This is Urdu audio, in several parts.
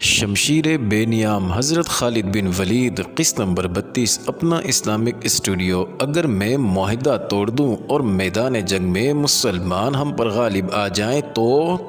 شمشیر بے نیام حضرت خالد بن ولید قسط نمبر 32 اپنا اسلامک اسٹوڈیو۔ اگر میں معاہدہ توڑ دوں اور میدان جنگ میں مسلمان ہم پر غالب آ جائیں تو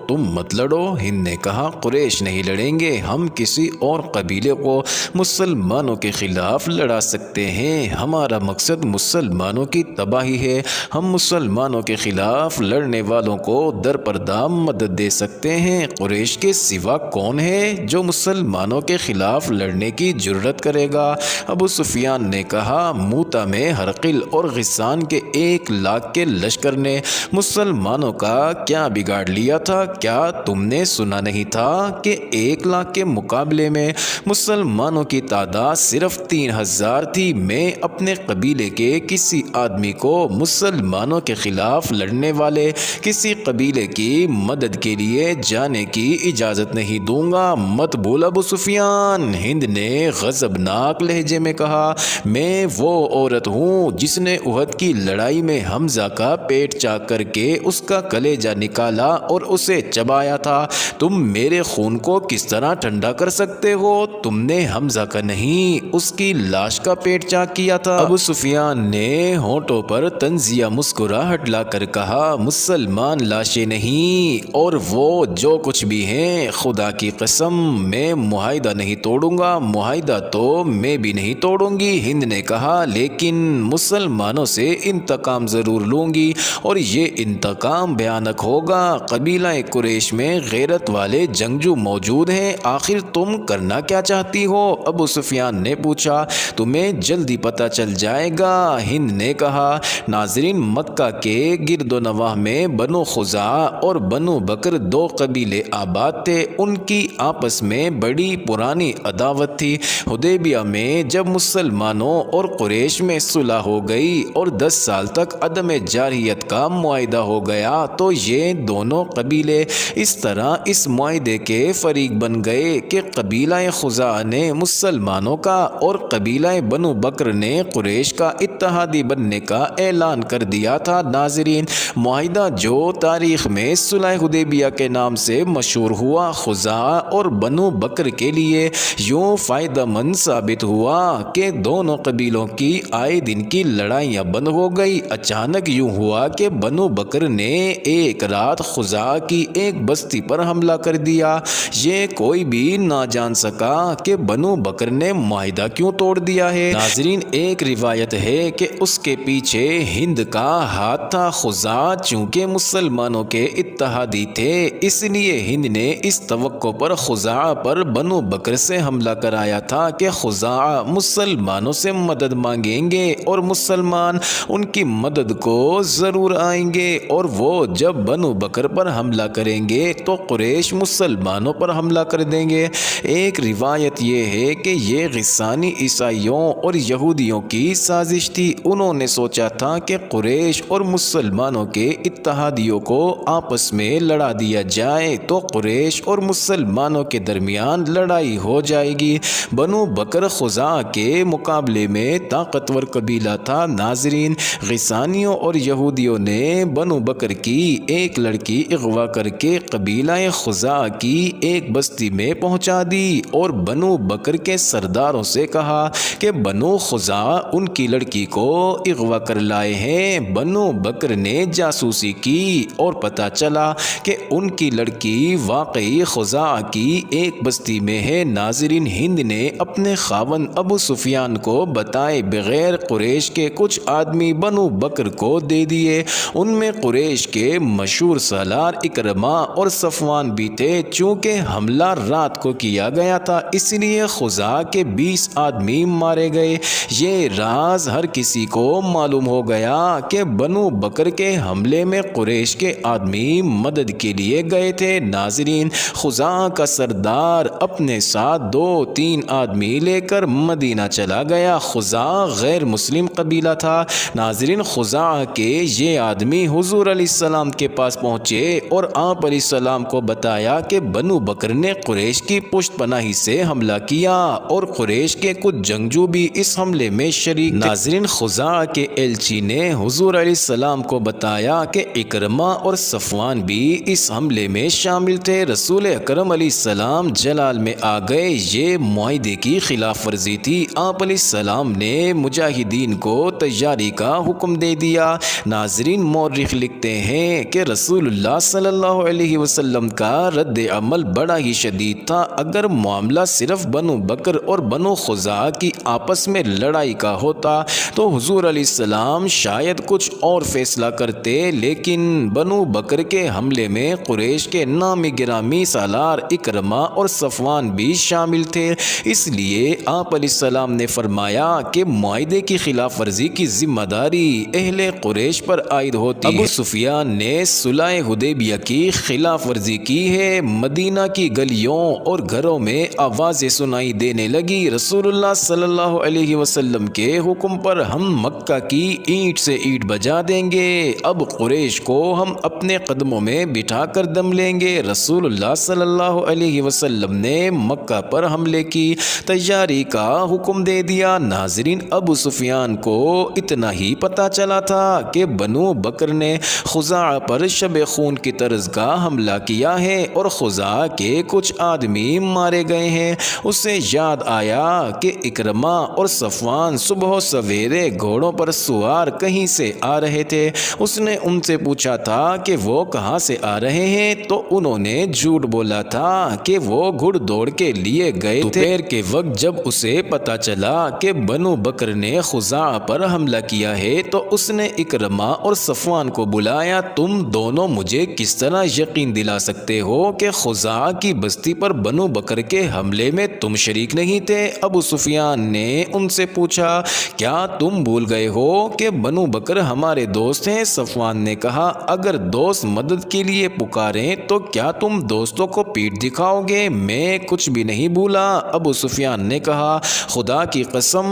تم مت لڑو۔ ہند نے کہا، قریش نہیں لڑیں گے، ہم کسی اور قبیلے کو مسلمانوں کے خلاف لڑا سکتے ہیں۔ ہمارا مقصد مسلمانوں کی تباہی ہے۔ ہم مسلمانوں کے خلاف لڑنے والوں کو درپردہ مدد دے سکتے ہیں۔ قریش کے سوا کون ہے جو مسلمانوں کے خلاف لڑنے کی جرات کرے گا؟ ابو سفیان نے کہا، موتا میں ہرقل اور غسان کے 1,00,000 کے لشکر نے مسلمانوں کا کیا بگاڑ لیا تھا؟ کیا تم نے سنا نہیں تھا کہ 1,00,000 کے مقابلے میں مسلمانوں کی تعداد صرف 3,000 تھی؟ میں اپنے قبیلے کے کسی آدمی کو مسلمانوں کے خلاف لڑنے والے کسی قبیلے کی مدد کے لیے جانے کی اجازت نہیں دوں گا۔ مت بول ابو سفیان، ہند نے غضبناک لہجے میں کہا، میں وہ عورت ہوں جس نے احد کی لڑائی میں حمزہ کا پیٹ چاک کر کے اس کا کلیجہ نکالا اور اسے چبایا تھا۔ تم میرے خون کو کس طرح ٹھنڈا کر سکتے ہو؟ تم نے حمزہ کا نہیں، اس کی لاش کا پیٹ چاک کیا تھا۔ ابو سفیان نے ہونٹوں پر طنزیہ مسکراہٹ لا کر کہا، مسلمان لاشیں نہیں، اور وہ جو کچھ بھی ہیں، خدا کی قسم میں معاہدہ نہیں توڑوں گا۔ معاہدہ تو میں بھی نہیں توڑوں گی، ہند نے کہا، لیکن مسلمانوں سے انتقام ضرور لوں گی، اور یہ انتقام بھیانک ہوگا۔ قبیلہ قریش میں غیرت والے جنگجو موجود ہیں، آخر تم کرنا کیا چاہتی ہو؟ ابو سفیان نے پوچھا۔ تمہیں جلدی پتہ چل جائے گا، ہند نے کہا۔ ناظرین، مکہ کے گرد و نواح میں بنو خزاعہ اور بنو بکر 2 قبیلے آباد تھے، ان کی آپس میں بڑی پرانی عداوت تھی۔ حدیبیہ میں جب مسلمانوں اور قریش میں صلح ہو گئی اور 10 سال تک عدم جارحیت کا معاہدہ ہو گیا تو یہ دونوں قبیلے اس طرح اس معاہدے کے فریق بن گئے کہ قبیلہ خزاعہ نے مسلمانوں کا اور قبیلہ بنو بکر نے قریش کا اتحادی بننے کا اعلان کر دیا تھا۔ ناظرین، معاہدہ جو تاریخ میں صلح حدیبیہ کے نام سے مشہور ہوا، خزاعہ اور بنو بکر کے لیے یوں فائدہ مند ثابت ہوا کہ دونوں قبیلوں کی آئے دن کی لڑائیاں بند ہو گئی۔ اچانک یوں ہوا کہ بنو بکر نے ایک رات خزاعہ کی ایک بستی پر حملہ کر دیا۔ یہ کوئی بھی نہ جان سکا کہ بنو بکر نے معاہدہ کیوں توڑ دیا ہے۔ ناظرین، ایک روایت ہے کہ اس کے پیچھے ہند کا ہاتھ تھا۔ خزاعہ چونکہ مسلمانوں کے اتحادی تھے، اس لیے ہند نے اس توقع پر خزاعہ پر بنو بکر سے حملہ کرایا تھا کہ خزاعہ مسلمانوں سے مدد مانگیں گے اور مسلمان ان کی مدد کو ضرور آئیں گے، اور وہ جب بنو بکر پر حملہ کریں گے تو قریش مسلمانوں پر حملہ کر دیں گے۔ ایک روایت یہ ہے کہ یہ غسانی عیسائیوں اور یہودیوں کی سازش تھی۔ انہوں نے سوچا تھا کہ قریش اور مسلمانوں کے اتحادیوں کو آپس میں لڑا دیا جائے تو قریش اور مسلمانوں کے درمیان لڑائی ہو جائے گی۔ بنو بکر خزاعہ کے مقابلے میں طاقتور قبیلہ تھا۔ ناظرین، غسانیوں اور یہودیوں نے بنو بکر کی ایک لڑکی اغوا کر کے قبیلہ خزاعہ کی ایک بستی میں پہنچا دی اور بنو بکر کے سرداروں سے کہا کہ بنو خزاعہ ان کی لڑکی کو اغوا کر لائے ہیں۔ بنو بکر نے جاسوسی کی اور پتہ چلا کہ ان کی لڑکی واقعی خزاعہ کی ایک بستی میں ہے۔ ناظرین، ہند نے اپنے خاوند ابو سفیان کو بتائے بغیر قریش کے کچھ آدمی بنو بکر کو دے دیے۔ ان میں قریش کے مشہور سالار اکرمہ اور صفوان بھی تھے۔ چونکہ حملہ رات کو کیا گیا تھا، اس لیے خزاعہ کے 20 آدمی مارے گئے۔ یہ راز ہر کسی کو معلوم ہو گیا کہ بنو بکر کے حملے میں قریش کے آدمی مدد کے لیے گئے تھے۔ ناظرین، خزاعہ کا سردار اپنے ساتھ 2-3 آدمی لے کر مدینہ چلا گیا۔ خزاعہ غیر مسلم قبیلہ تھا۔ ناظرین، خزاعہ کے یہ آدمی حضور علیہ السلام کے پاس پہنچے اور آپ علیہ السلام کو بتایا کہ بنو بکر نے قریش کی پشت پناہی سے حملہ کیا اور قریش کے کچھ جنگجو بھی اس حملے میں شریک تھے۔ ناظرین، خزاعہ کے ایلچی نے حضور علیہ السلام کو بتایا کہ اکرمہ اور صفوان بھی اس حملے میں شامل تھے۔ رسول اکرم علیہ السلام السلام جلال میں آ گئے۔ یہ معاہدے کی خلاف ورزی تھی۔ آپ علیہ السلام نے مجاہدین کو تیاری کا حکم دے دیا۔ ناظرین، مورخ لکھتے ہیں کہ رسول اللہ صلی اللہ علیہ وسلم کا رد عمل بڑا ہی شدید تھا۔ اگر معاملہ صرف بنو بکر اور بنو خزاعہ کی آپس میں لڑائی کا ہوتا تو حضور علیہ السلام شاید کچھ اور فیصلہ کرتے، لیکن بنو بکر کے حملے میں قریش کے نامی گرامی سالار اکرمہ اور صفوان بھی شامل تھے۔ اس لیے آپ علیہ السلام نے فرمایا کہ معاہدے کی خلاف ورزی کی ذمہ داری اہل قریش پر عائد ہوتی ہے۔ ابو سفیان نے صلح حدیبیہ کی خلاف ورزی کی ہے۔ مدینہ کی گلیوں اور گھروں میں آوازیں سنائی دینے لگی، رسول اللہ صلی اللہ علیہ وسلم کے حکم پر ہم مکہ کی اینٹ سے اینٹ بجا دیں گے، اب قریش کو ہم اپنے قدموں میں بٹھا کر دم لیں گے۔ رسول اللہ صلی اللہ علیہ وسلم نے مکہ پر حملے کی تیاری کا حکم دے دیا۔ ناظرین، ابو سفیان کو اتنا ہی پتہ چلا تھا کہ بنو بکر نے خزاعہ پر شب خون کی طرز کا حملہ کیا ہے اور خزاعہ کے کچھ آدمی مارے گئے ہیں۔ اسے یاد آیا کہ اکرمہ اور صفوان صبح سویرے گھوڑوں پر سوار کہیں سے آ رہے تھے۔ اس نے ان سے پوچھا تھا کہ وہ کہاں سے آ رہے ہیں، تو انہوں نے جھوٹ بولا تھا کہ وہ گھڑ دوڑ کے لیے گئے تھے۔ دوپہر کے وقت جب اسے پتا چلا کہ بنو بکر نے خزاعہ پر حملہ کیا ہے تو اس نے اکرمہ اور صفوان کو بلایا۔ تم دونوں مجھے کس طرح یقین دلا سکتے ہو کہ خزاعہ کی بستی پر بنو بکر کے حملے میں تم شریک نہیں تھے؟ ابو سفیان نے ان سے پوچھا، کیا تم بھول گئے ہو کہ بنو بکر ہمارے دوست ہیں؟ صفوان نے کہا، اگر دوست مدد کے لیے پکاریں تو کیا تم دوستوں کو پیٹ دکھاؤ گے؟ میں کچھ بھی نہیں بھولا۔ ابو سفیان نے کہا، خدا کی قسم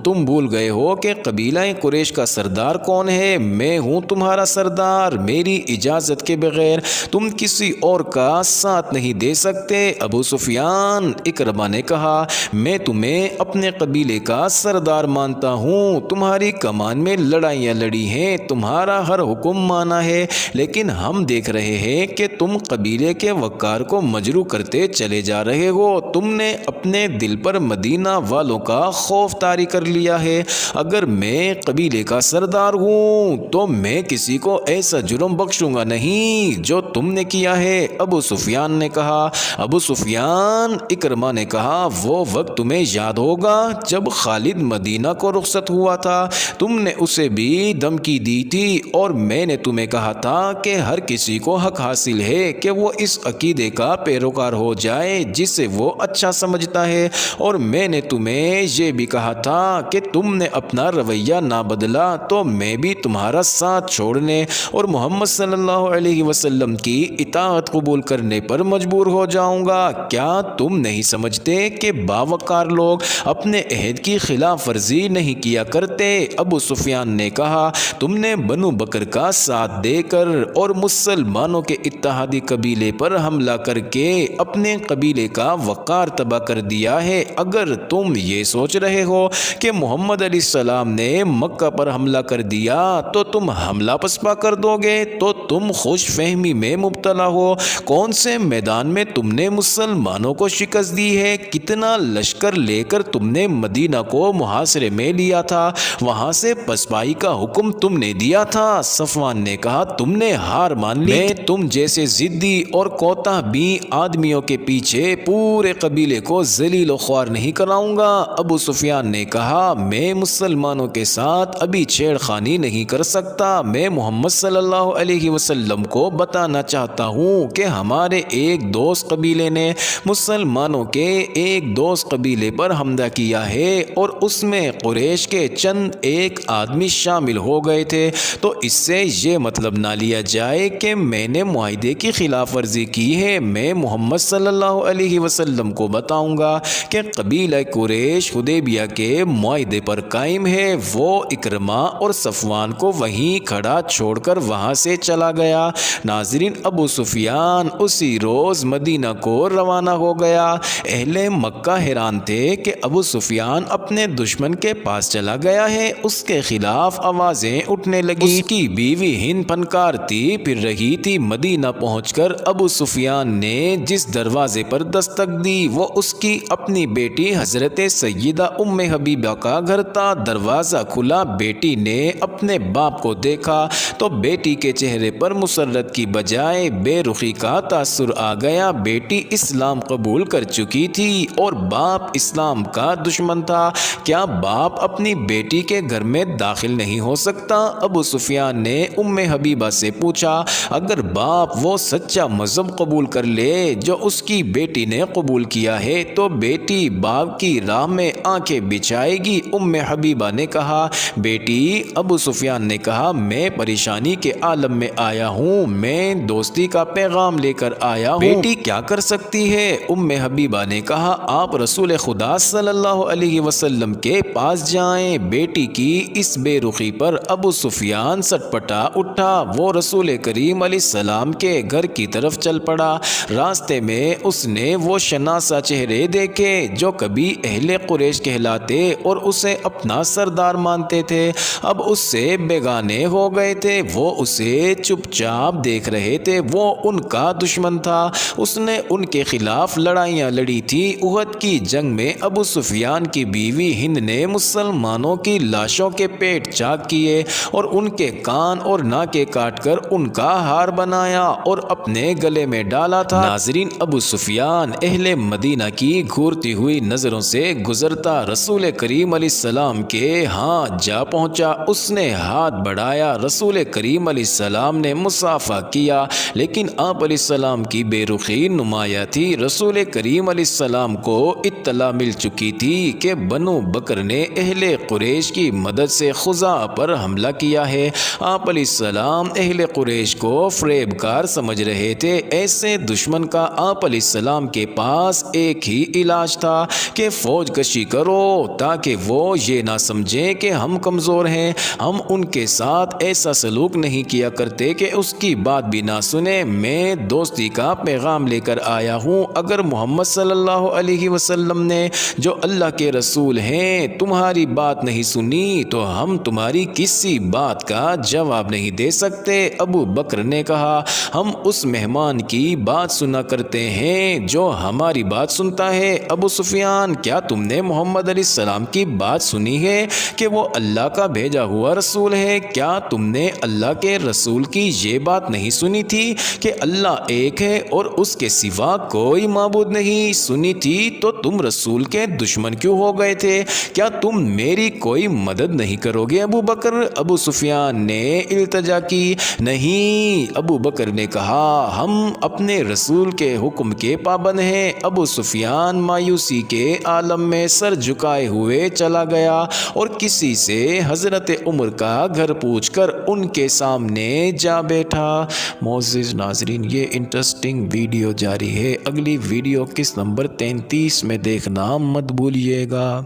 تم بھول گئے ہو کہ قبیلہ قریش کا سردار کون ہے؟ میں ہوں تمہارا سردار، میری اجازت کے بغیر تم کسی اور کا ساتھ نہیں دے سکتے۔ ابو سفیان، اکرمہ نے کہا، میں تمہیں اپنے قبیلے کا سردار مانتا ہوں، تمہاری کمان میں لڑائیاں لڑی ہیں، تمہارا ہر حکم مانا ہے، لیکن ہم دیکھ رہے ہیں کہ تم قبیلے کے وقار کو مجروح کرتے چلے جا رہے ہو۔ تم نے اپنے دل پر مدینہ والوں کا خوف طاری کر لیا ہے۔ اگر میں قبیلے کا سردار ہوں تو میں کسی کو ایسا جرم بخشوں گا نہیں جو تم نے کیا ہے۔ ابو سفیان نے کہا، ابو سفیان، اکرمہ نے کہا، وہ وقت تمہیں یاد ہوگا جب خالد مدینہ کو رخصت ہوا تھا، تم نے اسے بھی دھمکی دی تھی اور میں نے تمہیں کہا تھا کہ ہر کسی کو حق حاصل ہے کہ وہ اس عقیدے کا پیروکار ہو جائے جسے وہ اچھا سمجھتا ہے، اور میں نے تمہیں یہ بھی کہا تھا کہ تم نے اپنا رویہ نہ بدلا تو میں بھی تمہارا ساتھ چھوڑنے اور محمد صلی اللہ علیہ وسلم کی اطاعت قبول کرنے پر مجبور ہو جاؤں گا۔ کیا تم نہیں سمجھتے کہ باوقار لوگ اپنے عہد کی خلاف ورزی نہیں کیا کرتے؟ ابو سفیان نے کہا، تم نے بنو بکر کا ساتھ دے کر اور مسلمانوں کے اتحادی قبیلے پر حملہ کر کے اپنے قبیلے کا وقار تباہ کر دیا ہے۔ اگر تم یہ سوچ رہے ہو کہ محمد علیہ السلام نے مکہ پر حملہ کر دیا تو تم حملہ پسپا کر دو گے تو تم خوش فہمی میں مبتلا ہو۔ کون سے میدان میں تم نے مسلمانوں کو شکست دی ہے؟ کتنا لشکر لے کر تم نے مدینہ کو محاصرے میں لیا تھا؟ وہاں سے پسپائی کا حکم تم نے دیا تھا۔ صفوان نے کہا، تم نے ہار مان لی۔ میں تم جیسے ضدی اور کوتاہ بین آدمیوں کے پیچھے پورے قبیلے کو ذلیل و خوار نہیں کراؤں گا۔ ابو سفیان نے کہا، میں مسلمانوں کے ساتھ ابھی چھیڑ خانی نہیں کر سکتا، میں محمد صلی اللہ علیہ وسلم کو بتانا چاہتا ہوں کہ ہمارے ایک دوست قبیلے نے مسلمانوں کے ایک دوست قبیلے پر حملہ کیا ہے اور اس میں قریش کے چند ایک آدمی شامل ہو گئے تھے، تو اس سے یہ مطلب نہ لیا جائے کہ میں نے معاہدے کی خلاف ورزی کی ہے۔ میں محمد صلی اللہ علیہ وسلم کو بتاؤں گا کہ قبیلہ قریش حدیبیہ کے معاہدے پر قائم ہے۔ وہ اکرمہ اور صفوان کو وہیں کھڑا چھوڑ کر وہاں سے چلا گیا۔ ناظرین، ابو سفیان اسی روز مدینہ کو روانہ ہو گیا۔ اہل مکہ حیران تھے کہ ابو سفیان اپنے دشمن کے پاس چلا گیا ہے۔ اس کے خلاف آوازیں اٹھنے لگیں۔ اس کی بیوی ہند پھنکارتی پھر رہی تھی۔ مدینہ پہنچ کر ابو سفیان نے جس دروازے پر دستک دی۔ وہ اس کی اپنی بیٹی حضرت سیدہ ام حبیبہ کا گھر تھا۔ دروازہ کھلا، بیٹی نے اپنے باپ کو دیکھا تو بیٹی کے چہرے پر مسرت کی بجائے بے رخی کا تاثر آ گیا۔ بیٹی اسلام قبول کر چکی تھی اور باپ اسلام کا دشمن تھا۔ کیا باپ اپنی بیٹی کے گھر میں داخل نہیں ہو سکتا؟ ابو سفیان نے ام حبیبہ سے پوچھا۔ اگر باپ وہ سچا مذہب قبول کر لے جو اس کی بیٹی نے قبول کیا ہے تو بیٹی باپ کی راہ میں آنکھیں بچھائے گی۔ ام حبیبہ نے کہا، بیٹی، ابو سفیان نے کہا، میں پریشانی کے عالم میں آیا ہوں، میں دوستی کا پیغام لے کر آیا ہوں، بیٹی کیا کر سکتی ہے؟ ام حبیبہ نے کہا، آپ رسول خدا صلی اللہ علیہ وسلم کے پاس جائیں۔ بیٹی کی اس بے رخی پر ابو سفیان سٹپٹا اٹھا۔ وہ رسول کریم علیہ السلام کے گھر کی طرف چل پڑا۔ راستے میں اس نے وہ شناسا چہرے دیکھے جو کبھی اہل قریش کہلاتے اور اسے اپنا سردار مانتے تھے، اب اس سے بیگانے ہو گئے تھے۔ وہ اسے چپ چاپ دیکھ رہے تھے۔ وہ ان کا دشمن تھا، اس نے ان کے خلاف لڑائیاں لڑی تھی۔ احد کی جنگ میں ابو سفیان کی بیوی ہند نے مسلمانوں کی لاشوں کے پیٹ چاک کیے اور ان کے کان اور ناکیں کاٹ کر ان کا ہار بنایا اور اپنے گلے میں ڈالا تھا۔ ناظرین، ابو سفیان اہل مدینہ کی گھورتی ہوئی نظروں سے گزرتا رسول کریم علیہ السلام کے ہاں جا پہنچا۔ اس نے ہاتھ بڑھایا، رسول کریم علیہ السلام نے مصافحہ کیا، لیکن آپ علیہ السلام کی بے رخی نمایاں تھی۔ رسول کریم علیہ السلام کو اطلاع مل چکی تھی کہ بنو بکر نے اہل قریش کی مدد سے خزاعہ پر حملہ کیا ہے۔ آپ علیہ السلام اہل قریش کو فریب کار سمجھ رہے تھے۔ ایسے دشمن کا آپ علیہ السلام کے پاس ایک ہی علاج تھا کہ فوج کشی کرو تاکہ وہ یہ نہ سمجھیں کہ ہم کمزور ہیں۔ ہم ان کے ساتھ ایسا سلوک نہیں کیا کرتے کہ اس کی بات بھی نہ سنیں۔ میں دوستی کا پیغام لے کر آیا ہوں۔ اگر محمد صلی اللہ علیہ وسلم نے جو اللہ کے رسول ہیں تمہاری بات نہیں سنی تو ہم تمہاری کسی بات کا جواب نہیں دے سکتے۔ ابو بکر نے کہا، ہم اس مہمان کی بات سنا کرتے ہیں جو ہماری بات سنتا ہے۔ ابو سفیان، کیا تم نے محمد علیہ السلام کی بات سنی ہے کہ وہ اللہ کا بھیجا ہوا رسول ہے؟ کیا تم نے اللہ کے رسول کی یہ بات نہیں سنی تھی کہ اللہ ایک ہے اور اس کے سوا کوئی معبود نہیں؟ سنی تھی تو تم رسول کے دشمن کیوں ہو گئے تھے؟ کیا تم میری کوئی مدد نہیں کرو گے ابو بکر؟ ابو سفیان نے التجا کی۔ نہیں، ابو بکر نے کہا، ہم اپنے رسول کے حکم کے پابند ہیں۔ ابو سفیان مایوسی کے عالم میں سر جھکائے ہوئے چلا گیا اور کسی سے حضرت عمر کا گھر پوچھ کر ان کے سامنے جا بیٹھا۔ معزز ناظرین، یہ انٹرسٹنگ ویڈیو جاری ہے، اگلی ویڈیو قسط نمبر 33 میں دیکھنا مت بھولیے گا۔